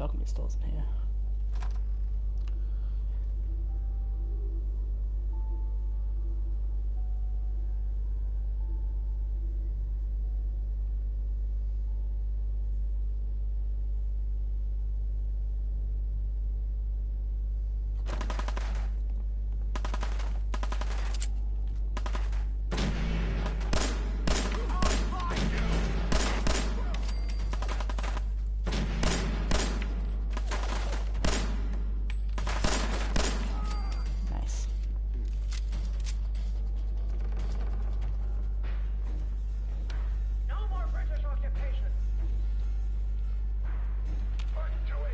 dog meat stores in here.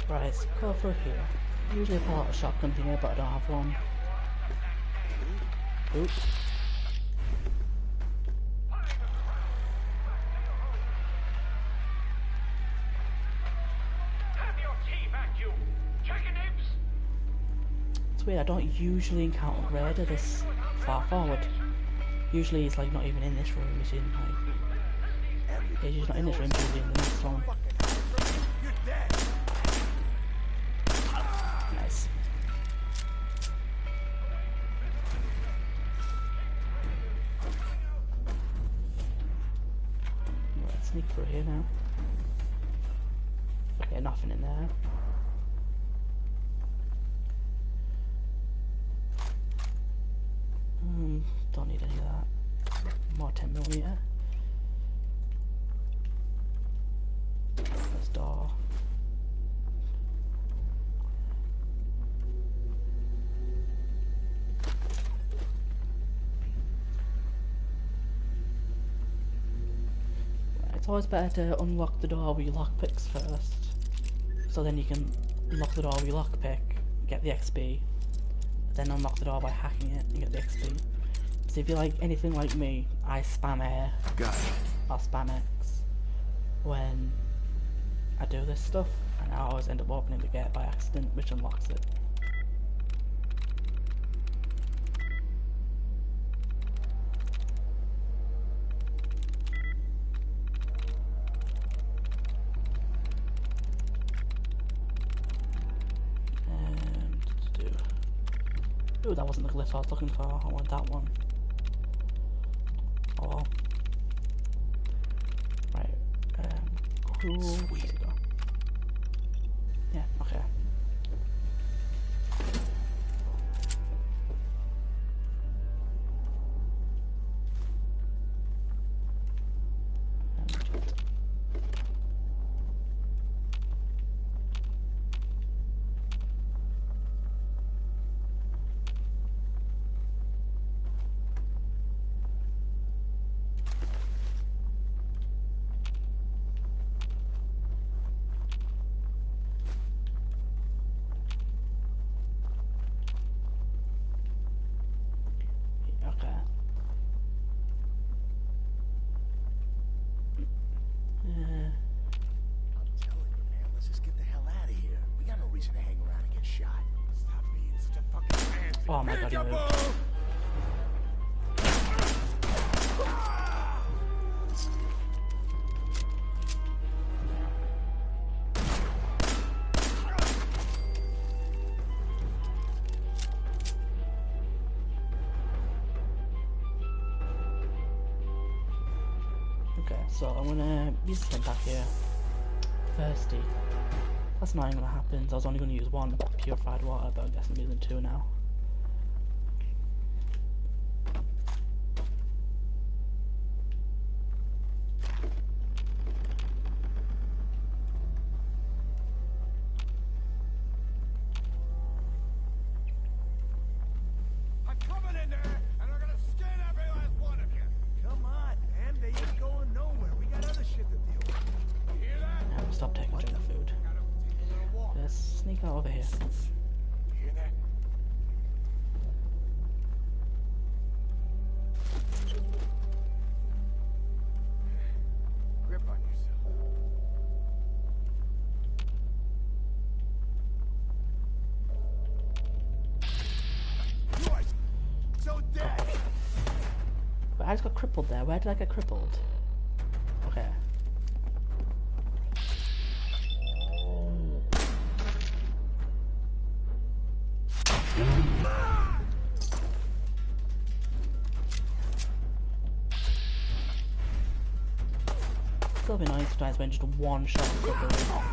Right, let's go through here. Usually I pull out a shotgun here, but I don't have one. Oops. It's weird, I don't usually encounter Raider this far forward. Usually it's like not even in this room, he's in like... He's just not in this room, he's in the next one. Nice. Right, sneak through here now. Okay, nothing in there. Don't need any of that. More 10mm. This door. It's always better to unlock the door with your lockpicks first, so then you can unlock the door with your lockpick, get the XP, then unlock the door by hacking it and get the XP. So if you're like anything like me, I spam A or spam X when I do this stuff, and I always end up opening the gate by accident, which unlocks it. Ooh, that wasn't the glyph I was looking for. I want that one. Oh well. Right. Cool. There you go. Yeah, okay. Oh my god, he moved. Okay, so I'm gonna use this one back here. Thirsty. That's not even gonna happen. So I was only gonna use one purified water, but I guess I'm using two now. Stop taking junk food. Let's sneak out over here. Grip on yourself. You are so dead. But I just got crippled there. Where did I get crippled? Okay. little bit annoying sometimes when just one shot cripple.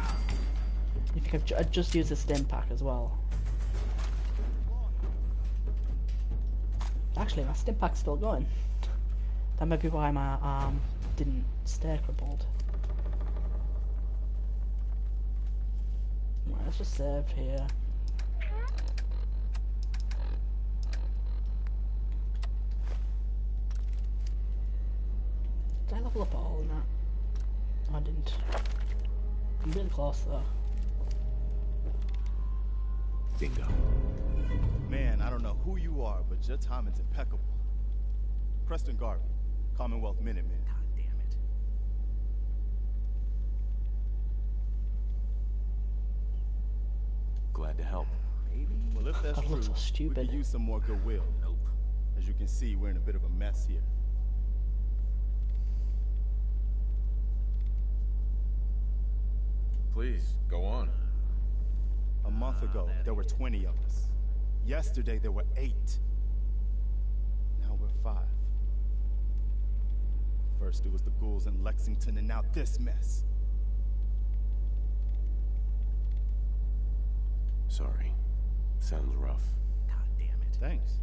If you could just use the stim pack as well. Actually, my stim pack's still going. That might be why my arm didn't stay crippled. Right, let's just save here. Did I level up all in that? I didn't. I'm really close though. Bingo. Man, I don't know who you are, but your timing's impeccable. Preston Garvey, Commonwealth Minutemen. God damn it. Glad to help. Maybe. Well, if that's God, it true, looks so we stupid. could use some more goodwill. Nope. As you can see, we're in a bit of a mess here. Please, go on. A month ago, there were 20 of us. Yesterday, there were 8. Now we're 5. First, it was the ghouls in Lexington, and now this mess. Sorry. Sounds rough. God damn it. Thanks.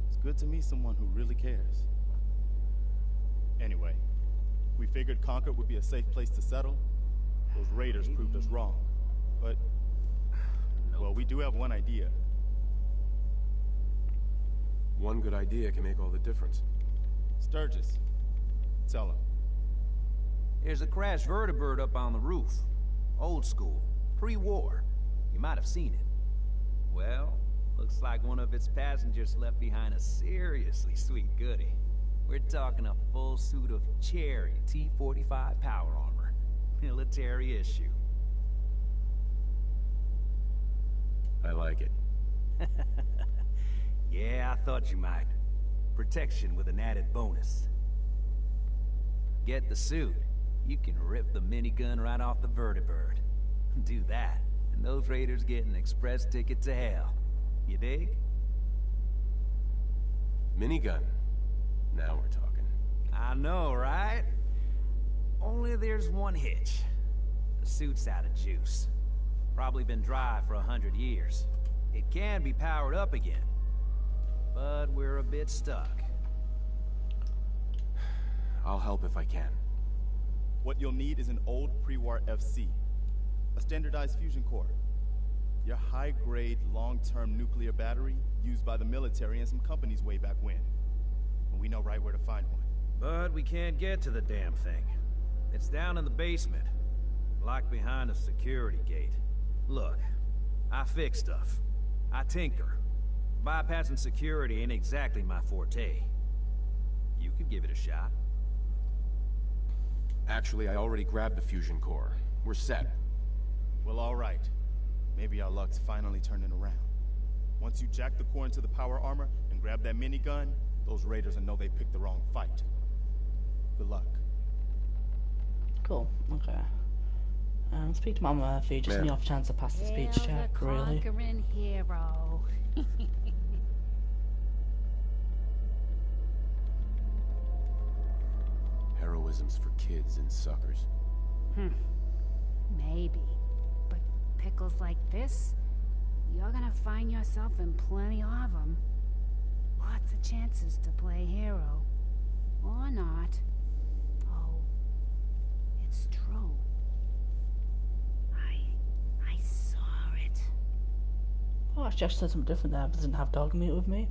It's good to meet someone who really cares. Anyway, we figured Concord would be a safe place to settle. Those raiders proved us wrong. But, well, we do have one idea. One good idea can make all the difference. Sturgis, tell him. There's a crashed vertibird up on the roof. Old school. Pre-war. You might have seen it. Well, looks like one of its passengers left behind a seriously sweet goodie. We're talking a full suit of Cherry T-45 power armor. Military issue. I like it. Yeah, I thought you might. Protection with an added bonus. Get the suit. You can rip the minigun right off the vertibird. Do that, and those raiders get an express ticket to hell. You dig? Minigun. Now we're talking. I know, right? Only there's one hitch. The suit's out of juice. Probably been dry for 100 years. It can be powered up again. But we're a bit stuck. I'll help if I can. What you'll need is an old pre-war FC, a standardized fusion core, your high-grade, long-term nuclear battery used by the military and some companies way back when. And we know right where to find one. But we can't get to the damn thing. It's down in the basement, locked behind a security gate. Look, I fix stuff. I tinker. Bypassing security ain't exactly my forte. You could give it a shot. Actually, I already grabbed the fusion core. We're set. Well, all right. Maybe our luck's finally turning around. Once you jack the core into the power armor and grab that minigun, those raiders will know they picked the wrong fight. Good luck. Cool, okay. Speak to Mama Murphy, just in the off chance to pass the speech check, really. Conquering hero. Heroism's for kids and suckers. Maybe. But pickles like this, you're gonna find yourself in plenty of them. Lots of chances to play hero. Or not. Oh, it's true. I saw it. Oh, actually, I said something different there, but didn't have dog meat with me.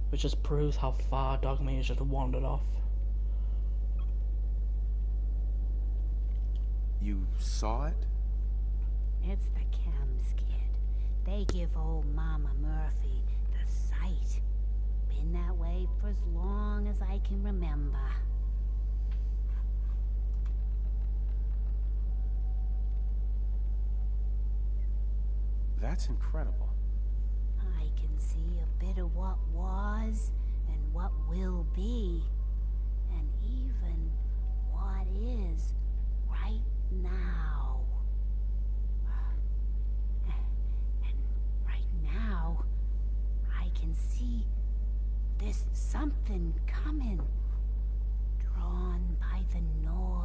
Which just proves how far dog meat has just wandered off. You saw it? It's the chems, kid. They give old Mama Murphy the sight. Been that way for as long as I can remember. That's incredible. I can see a bit of what was and what will be. And even what is right now. And right now, I can see there's something coming, drawn by the noise.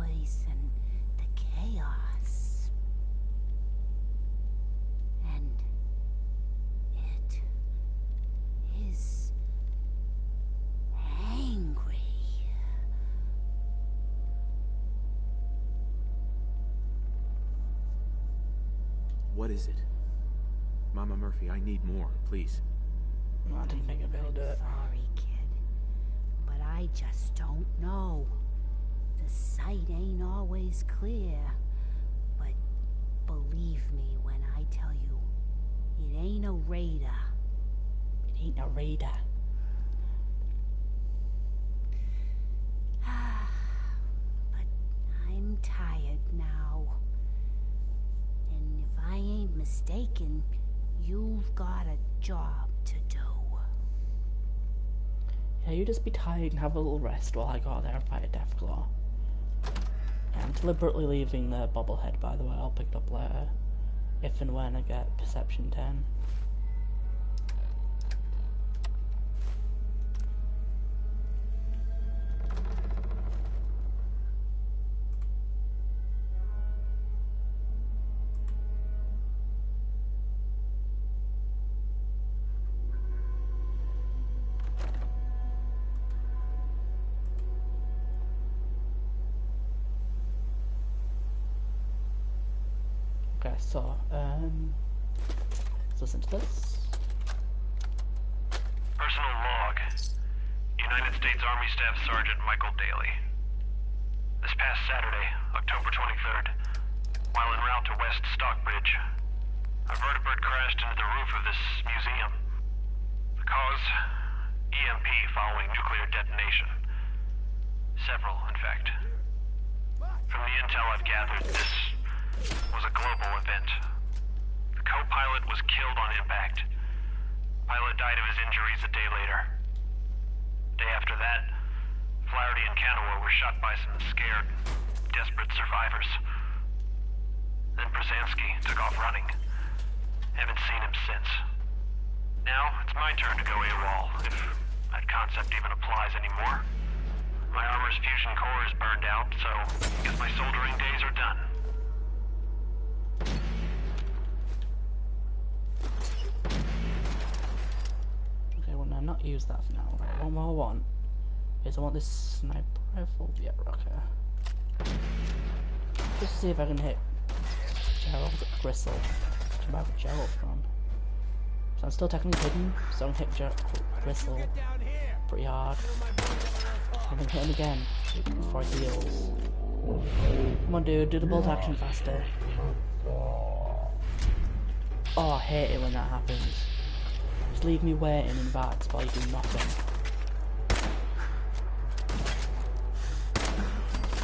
What is it? Mama Murphy, I need more, please. No, I didn't think I'd be able to do it. Sorry, kid. But I just don't know. The sight ain't always clear. But believe me when I tell you, it ain't a raider. It ain't a raider. But I'm tired now. And if I ain't mistaken, you've got a job to do. Yeah, you just be tired and have a little rest while I go out there and fight a Deathclaw. I'm deliberately leaving the bobblehead, by the way. I'll pick it up later. If and when I get Perception 10. Okay, so, let's listen to this. Personal log. United States Army Staff Sergeant Michael Daly. This past Saturday, October 23rd, while en route to West Stockbridge, a vertibird crashed into the roof of this museum. The cause? EMP following nuclear detonation. Several, in fact. From the intel I've gathered, this was a global event. The co-pilot was killed on impact. Pilot died of his injuries a day later. Day after that, Flaherty and Canoa were shot by some scared, desperate survivors. Then Przansky took off running. Haven't seen him since. Now, it's my turn to go AWOL, if that concept even applies anymore. My armor's fusion core is burned out, so I guess my soldering days are done. Okay, well, no, not use that for now. Right, what more I want is I want this sniper rifle. Yeah, okay. Just to see if I can hit Gerald Gristle. Which am I with Gerald from? So I'm still technically hidden, so I can hit Gristle pretty hard. I can hit him again before he heals. Come on, dude, do the bolt action faster. Oh, I hate it when that happens. Just leave me waiting in bats while you do nothing.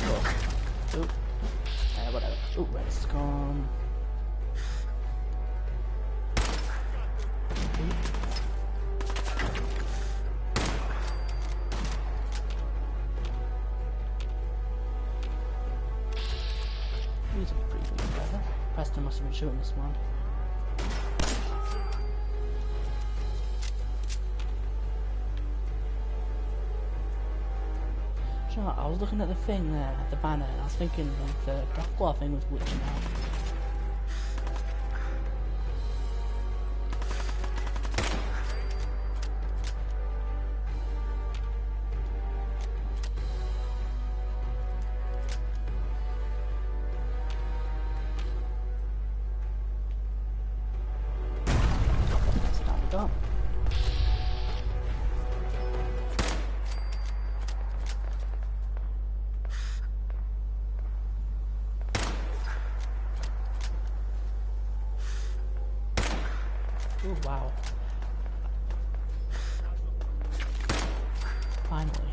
Oh. Oop. Whatever. Oop, red's gone. Oop. These are pretty good together. Preston must have been shooting this one. You know, I was looking at the thing there, the banner, and I was thinking like the Deathclaw thing was glitching out. So now we're done. Oh wow. Finally.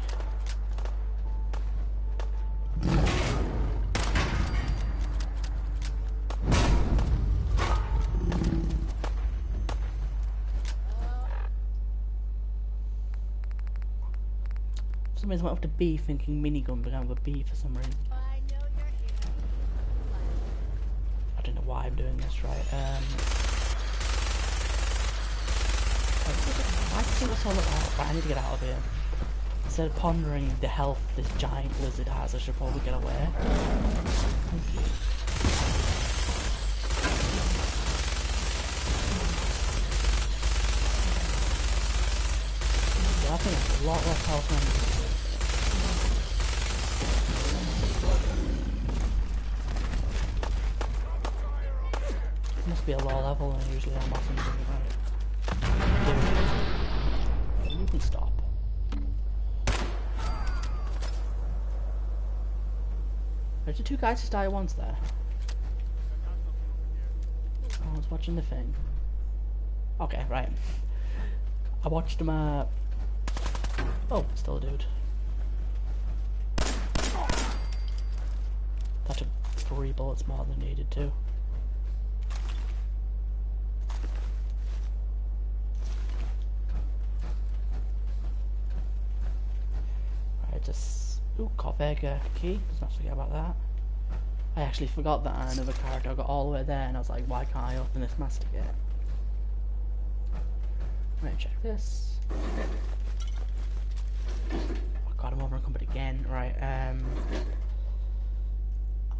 For some reason I went up to B thinking minigun began with B for some reason. I don't know why I'm doing this, right? I think that's all about. Right, I need to get out of here. Instead of pondering the health this giant lizard has, I should probably get away. Thank you. Yeah, I think that's a lot less health than Must be a low level and usually I'm off and right. Dude. You can stop. There's the two guys just die at once there. I was watching the thing. Okay, right. I watched him, oh, still a dude. That took 3 bullets more than needed to. Right, just... Ooh, Corvega key. Let's not forget about that. I actually forgot that another character. I got all the way there and I was like, why can't I open this master gate? Right, check this. Oh god, I'm overencumbered again. Right,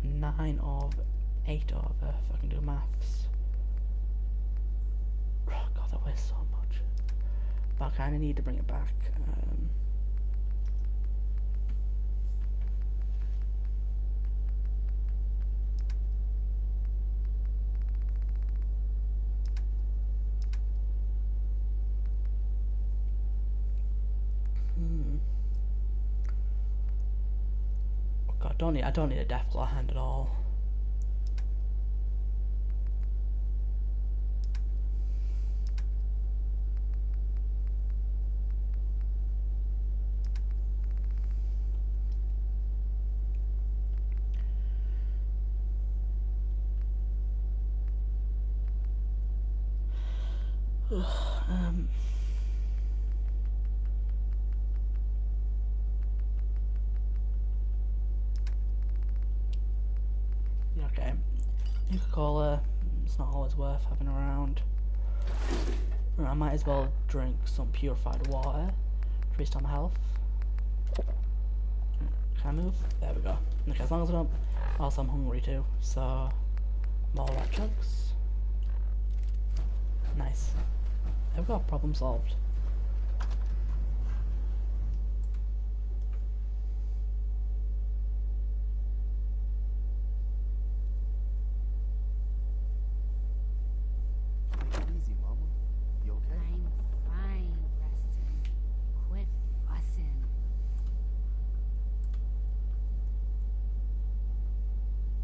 9 of 8 over, if I can do maths. Oh god, that weighs so much. But I kinda need to bring it back. Oh god, I don't need a Deathclaw hand at all. Yeah, okay. Nuka-Cola, it's not always worth having around. Right, I might as well drink some purified water to restore my health. Can I move? There we go. Okay, as long as I don't... Also, I'm hungry too, so... More rat chunks. Nice. There we go, problem solved. Take it easy, Mama. You okay? I'm fine, Preston. Quit fussing.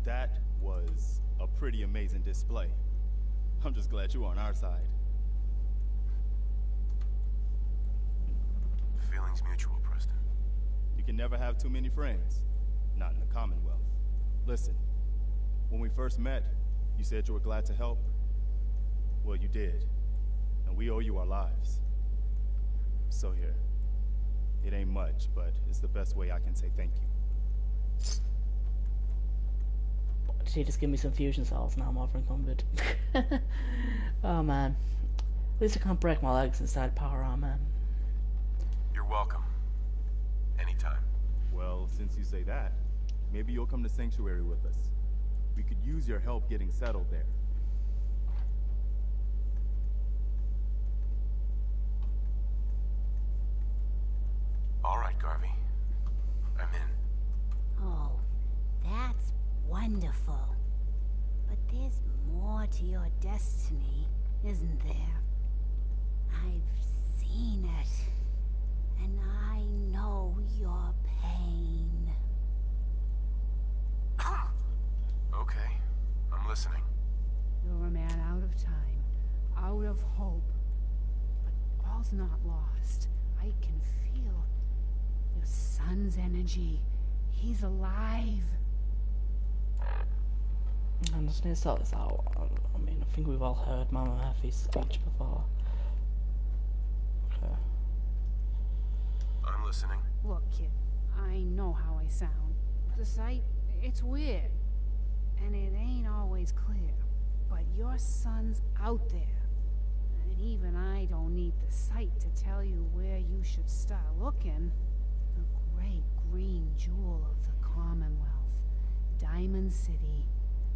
That was a pretty amazing display. I'm just glad you're on our side. Feelings mutual, Preston. You can never have too many friends. Not in the Commonwealth. Listen, when we first met, you said you were glad to help. Well, you did. And we owe you our lives. So here. It ain't much, but it's the best way I can say thank you. Did he just give me some fusion cells? Now I'm over-encumbered. Oh man. At least I can't break my legs inside power armor. You're welcome. Anytime. Well, since you say that, maybe you'll come to Sanctuary with us. We could use your help getting settled there. All right, Garvey. I'm in. Oh, that's wonderful. But there's more to your destiny, isn't there? I've seen it. And I know your pain. Okay. I'm listening. You're a man out of time, out of hope. But all's not lost. I can feel your son's energy. He's alive. I just need to sort this out. I mean, I think we've all heard Mama Murphy's speech before. Okay. I'm listening. Look, kid, I know how I sound. The sight, it's weird. And it ain't always clear. But your son's out there. And even I don't need the sight to tell you where you should start looking. The great green jewel of the Commonwealth. Diamond City.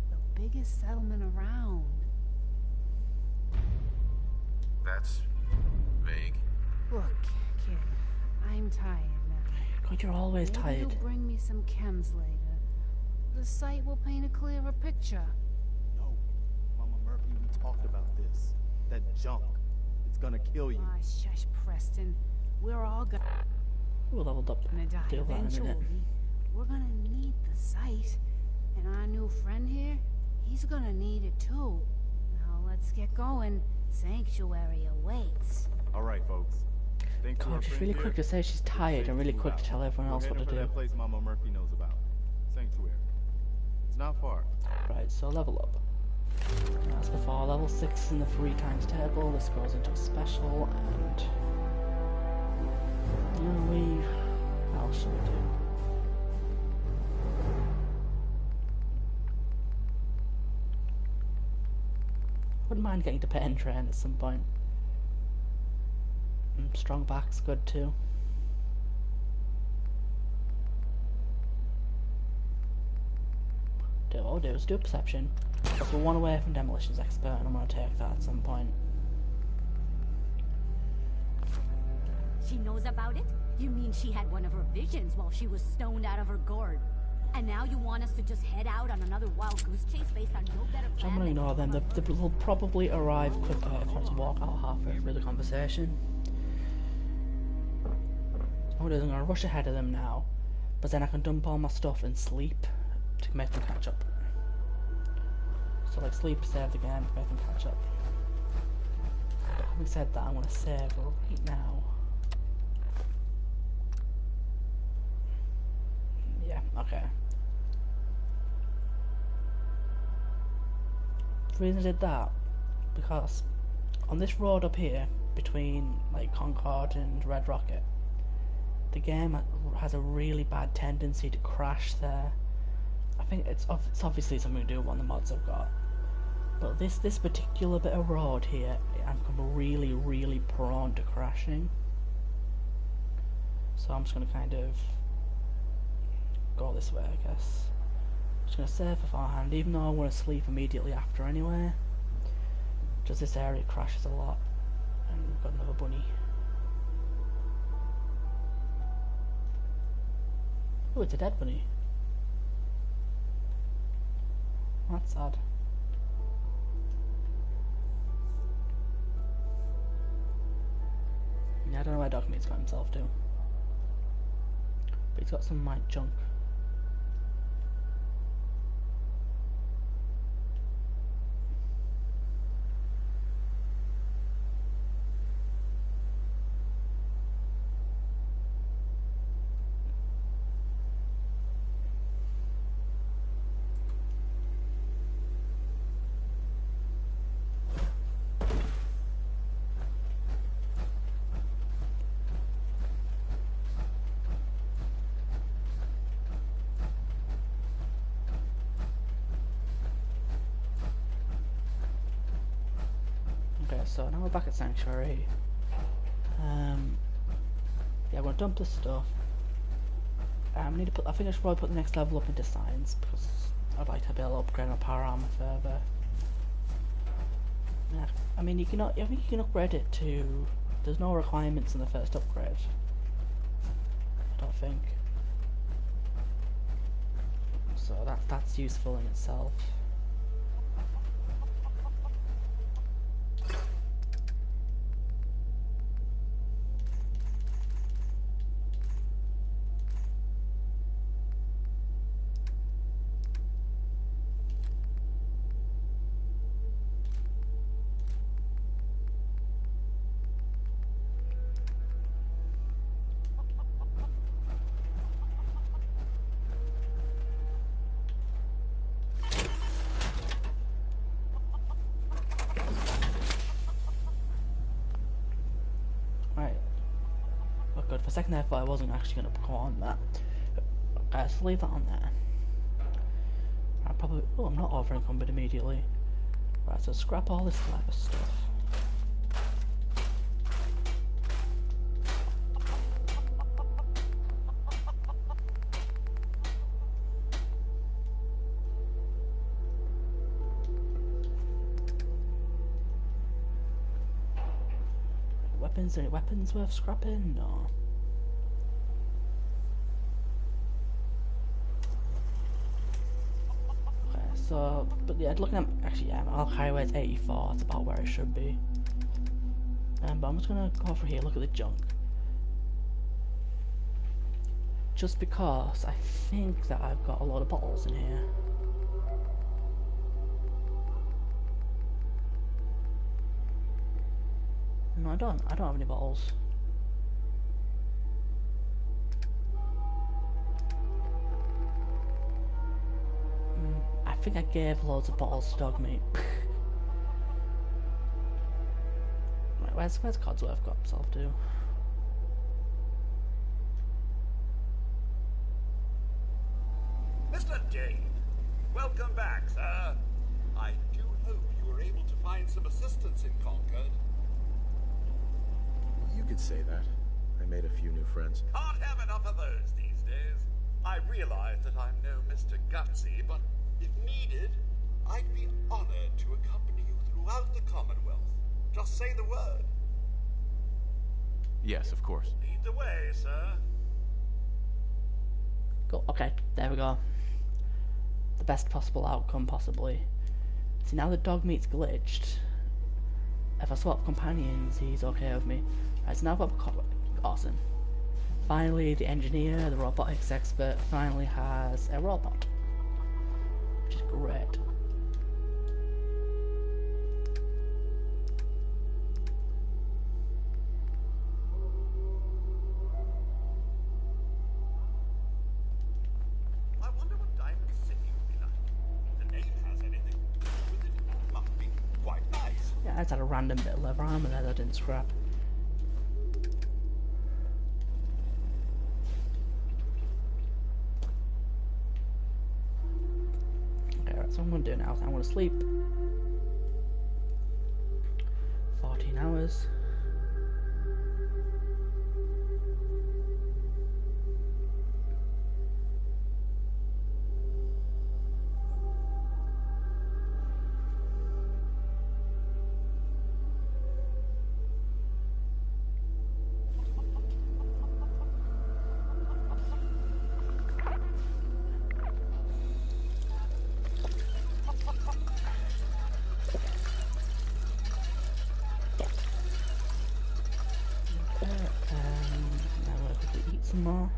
The biggest settlement around. That's vague. Look, kid, I'm tired now. God, you're always Maybe tired. you'll bring me some chems later. The sight will paint a clearer picture. No, Mama Murphy, we We talked about this. That junk. It's gonna kill you. Ah, shush, Preston. We're all gonna We're leveled up. die Deal with that in a eventually. minute. We're gonna need the site. And our new friend here, he's gonna need it too. Now let's get going. Sanctuary awaits. All right, folks. Thanks to our God, she's friend really here, quick to say she's tired and really move quick to out. tell everyone We're else what to heading for do. that place Mama Murphy knows about. Sanctuary. It's not far. Right, so level up. As before, level 6 in the 3 times table. This goes into a special, and how else shall we do? Wouldn't mind getting to Pen Train at some point. And strong back's good too. Let's do a perception. Because we're one away from Demolitions Expert, and I'm going to take that at some point. She knows about it? You mean she had one of her visions while she was stoned out of her gourd? And now you want us to just head out on another wild goose chase based on no better So plan? I'm going to than ignore them. They'll probably arrive quicker if I just walk out halfway through the conversation. So what I'm going to rush ahead of them now, but then I can dump all my stuff and sleep to make them catch up. So like sleep, save the game, make them catch up. But having said that, I'm going to save right now. Yeah, okay. The reason I did that, because on this road up here, between like Concord and Red Rocket, the game has a really bad tendency to crash there. I think it's obviously something to do with one of the mods I've got. But this particular bit of road here, I'm really, really prone to crashing. So I'm just going to kind of go this way, I guess. Just going to save beforehand, even though I want to sleep immediately after anyway. Just this area crashes a lot. And we've got another bunny. Oh, it's a dead bunny. That's sad. Yeah, I don't know where Dogmeat's got himself to. But he's got some of my junk. Okay, so now we're back at Sanctuary. Yeah, I'm gonna dump this stuff. I think I should probably put the next level up into science because I'd like to be able to upgrade my power armor further. Yeah, I mean, I think you can upgrade it to. There's no requirements in the first upgrade. I don't think. So that's useful in itself. For a second there I thought I wasn't actually going to go on that. So leave that on there. I'm not over encumbered immediately. Right, so scrap all this clever stuff. Weapons, any weapons worth scrapping? No. So, but yeah, looking at actually, yeah, my highway is 84. It's about where it should be. But I'm just gonna go over here, look at the junk. Just because I think that I've got a lot of bottles in here. No, I don't have any bottles. I think I gave loads of bottles to dog meat. Right, where's Codsworth got himself to? Mr. Dave, welcome back, sir. I do hope you were able to find some assistance in Concord. You could say that. I made a few new friends. Can't have enough of those these days. I realize that I'm no Mr. Gutsy, but if needed, I'd be honored to accompany you throughout the Commonwealth. Just say the word. Yes, of course. Lead the way, sir. Go. Okay, there we go. The best possible outcome, possibly. See, now the dog meat's glitched. If I swap companions, he's okay with me. Right, so now I've got awesome. Finally, the engineer, the robotics expert, finally has a robot. Which is great. I wonder what Diamond City would be like. If the name has anything to do with it, it must be quite nice. Yeah, I just had a random bit of leather armor there that I didn't scrap. Okay, right, so I'm going to do now is I'm going to sleep 14 hours. Some more.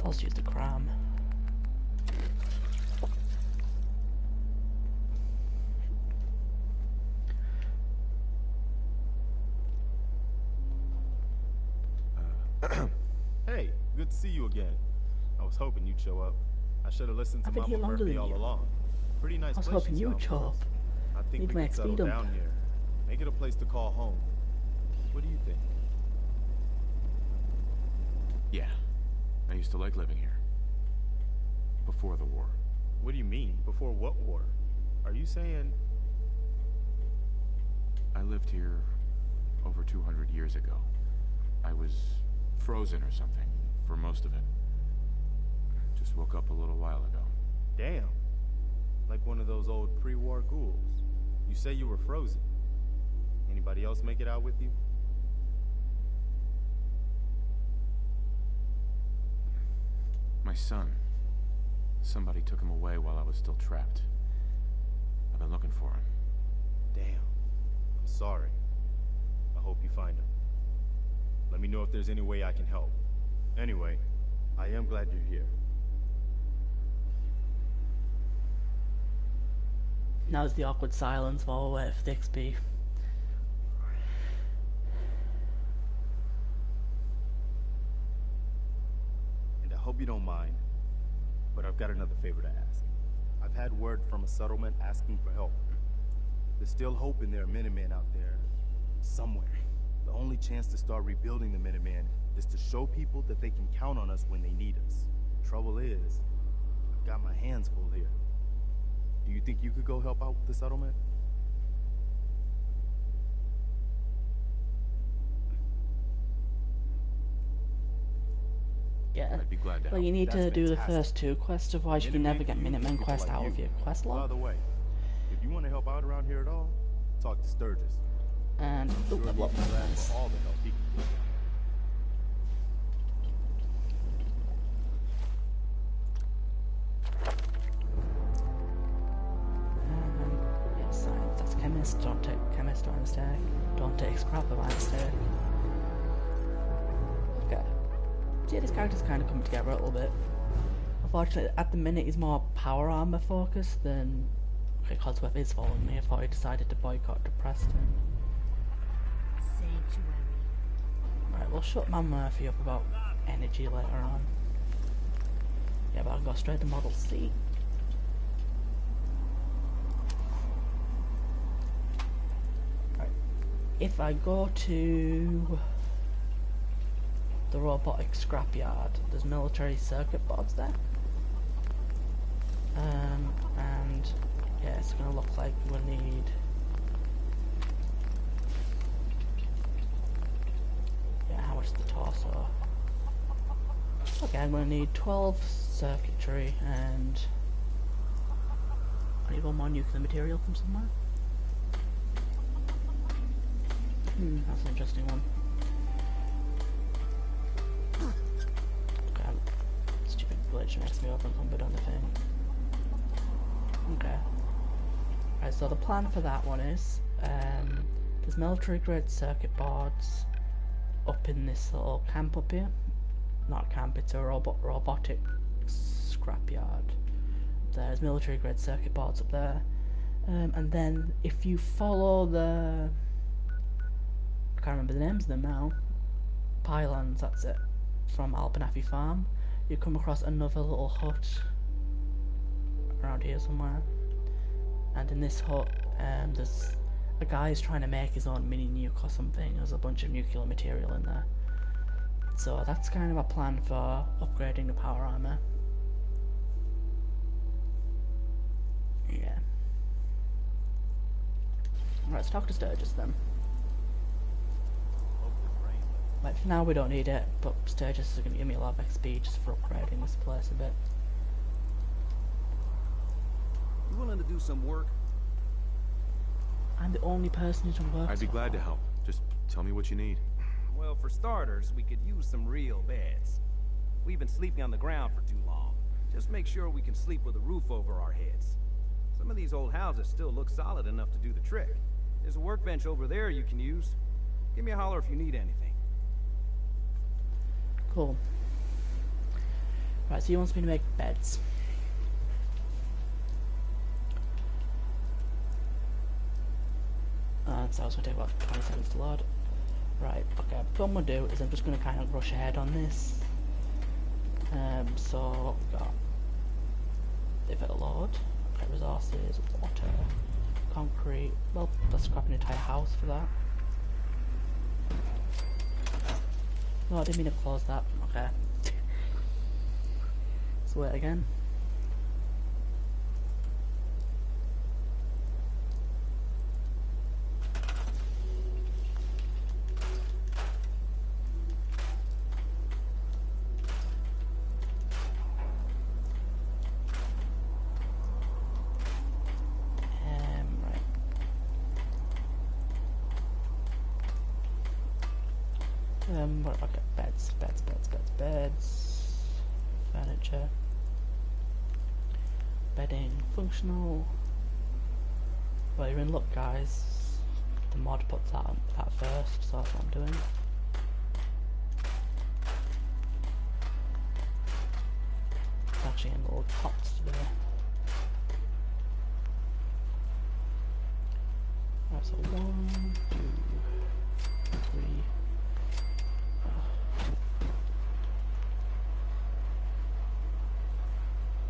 I'll just use the cram. Hey, good to see you again. I was hoping you'd show up. I should have listened to I've been here Mama longer Murphy than all you. along. Pretty nice I was place hoping she's you would found show for up. us. I think Need we my could XP settle dump. down here. Make it a place to call home. What do you think? Yeah. I used to like living here. Before the war. What do you mean? Before what war? Are you saying... I lived here over 200 years ago. I was frozen or something for most of it. Just woke up a little while ago. Damn. Like one of those old pre-war ghouls. You say you were frozen. Anybody else make it out with you? My son. Somebody took him away while I was still trapped. I've been looking for him. Damn. I'm sorry. I hope you find him. Let me know if there's any way I can help. Anyway, I am glad you're here. Now it's the awkward silence while we wait for the XP. And I hope you don't mind, but I've got another favor to ask. I've had word from a settlement asking for help. There's still hope in there are Minutemen out there, somewhere. The only chance to start rebuilding the Minutemen is to show people that they can count on us when they need us. Trouble is, I've got my hands full here. Do you think you could go help out with the settlement? Yeah. I'd be glad to Well, help. you need to That's do the fantastic. first two quests, otherwise you can never get Minutemen people quest like out you. of your quest By log. the way, if you want to help out around here at all, talk to Sturgis. And Sure, oh, he'd be well, glad for all the help he can get. chemist, don't take chemist by mistake. Don't take scrapper by mistake. Okay. So yeah, these characters kind of come together a little bit. Unfortunately, at the minute he's more power armor focused than... Okay, Codsworth is following me. I thought he decided to boycott to Preston. Sanctuary. Right, we'll shut my Murphy up about energy later on. Yeah, but I'll go straight to Model C. Right. If I go to the robotic scrapyard, there's military circuit boards there. And yeah, it's gonna look like we'll need... Yeah, how much is the torso? Okay, I'm gonna need 12 circuitry and I need one more nuclear material from somewhere. That's an interesting one. Okay, stupid glitch makes me overencumbered on the thing. Okay. Right, so the plan for that one is there's military grade circuit boards up in this little camp up here. Not a camp, it's a robotic scrapyard. There's military grade circuit boards up there. And then if you follow the... I can't remember the names of them now. Pylons, that's it. From Albanafi Farm. You come across another little hut around here somewhere. And in this hut, there's a guy who's trying to make his own mini nuke or something. There's a bunch of nuclear material in there. So that's kind of a plan for upgrading the power armor. Yeah. Right, let's talk to Sturgis then. Like, for now we don't need it, but Sturgis is going to give me a lot of XP just for upgrading this place a bit. You willing to do some work? I'm the only person who can work. I'd be glad to help. Just tell me what you need. Well, for starters, we could use some real beds. We've been sleeping on the ground for too long. Just make sure we can sleep with a roof over our heads. Some of these old houses still look solid enough to do the trick. There's a workbench over there you can use. Give me a holler if you need anything. Cool. Right, so he wants me to make beds. So I was going to take about 20 seconds to load. Right, okay, what I'm going to do is I'm just going to kind of rush ahead on this. So we've got if it'll load. Okay, resources, water, concrete. Well, let's scrap an entire house for that. No, I didn't mean to close that. Okay. Let's wait again. What have I got? Beds, furniture, bedding, functional. Well, you're in luck, guys. The mod puts that first, so that's what I'm doing. It's actually in little pots today. Right, so 1, 2, 3.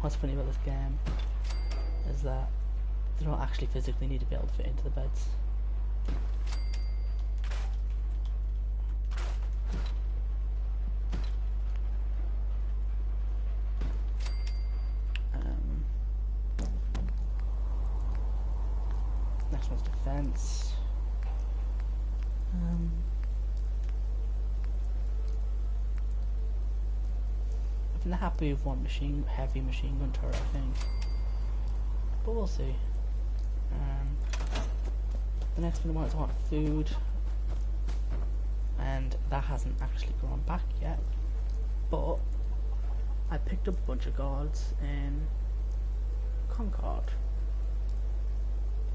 What's funny about this game is that they don't actually physically need to be able to fit into the beds. Next one's defense. I'm happy with one heavy machine gun turret, I think, but we'll see. The next thing I want food, and that hasn't actually grown back yet, but I picked up a bunch of gourds in Concord.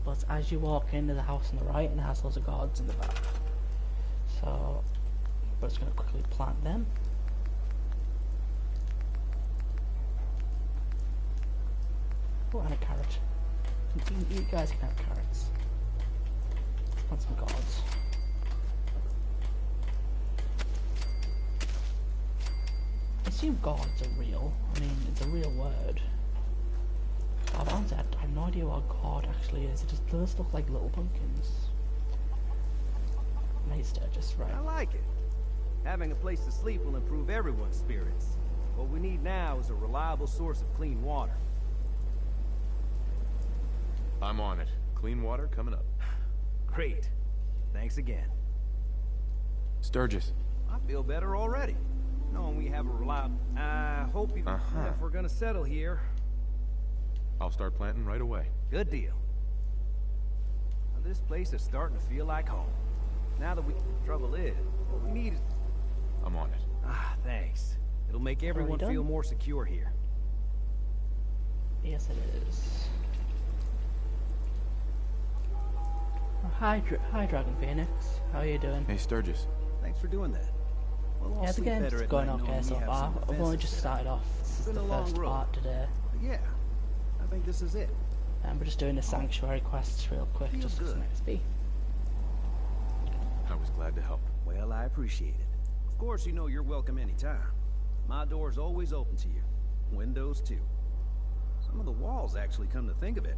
but as you walk into the house on the right, and it has loads of guards in the back. So, we're just going to quickly plant them. Oh, and a carrot. You guys can have carrots. Let's plant some gourds. I assume gourds are real. I mean, it's a real word. I've answered. I have no idea what a gourd actually is. It just does look like little pumpkins. Nice, just right. I like it. Having a place to sleep will improve everyone's spirits. What we need now is a reliable source of clean water. I'm on it. Clean water coming up. Great. Thanks again. Sturgis. I feel better already. Knowing we have a reliable... I hope you... If we're gonna settle here... I'll start planting right away. Good deal. Now, this place is starting to feel like home. Now that we... Trouble is, what we need is... I'm on it. Ah, thanks. It'll make everyone feel more secure here. Yes, it is. Oh, hi, Dragon Phoenix. How are you doing? Hey, Sturgis. Thanks for doing that. We'll all Yeah, the sleep game's better at going night okay knowing so we have far. some I've only defenses just set up. started off. This is Been the a long first road. part today. But yeah, I think this is it. And we're just doing the sanctuary quests real quick, Feels just for some good. XP. I was glad to help. Well, I appreciate it. Of course, you know you're welcome anytime. My door's always open to you. Windows, too. Some of the walls actually come to think of it.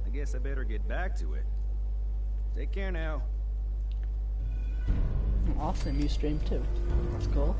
I guess I better get back to it. Take care now. Awesome, you stream too. That's cool.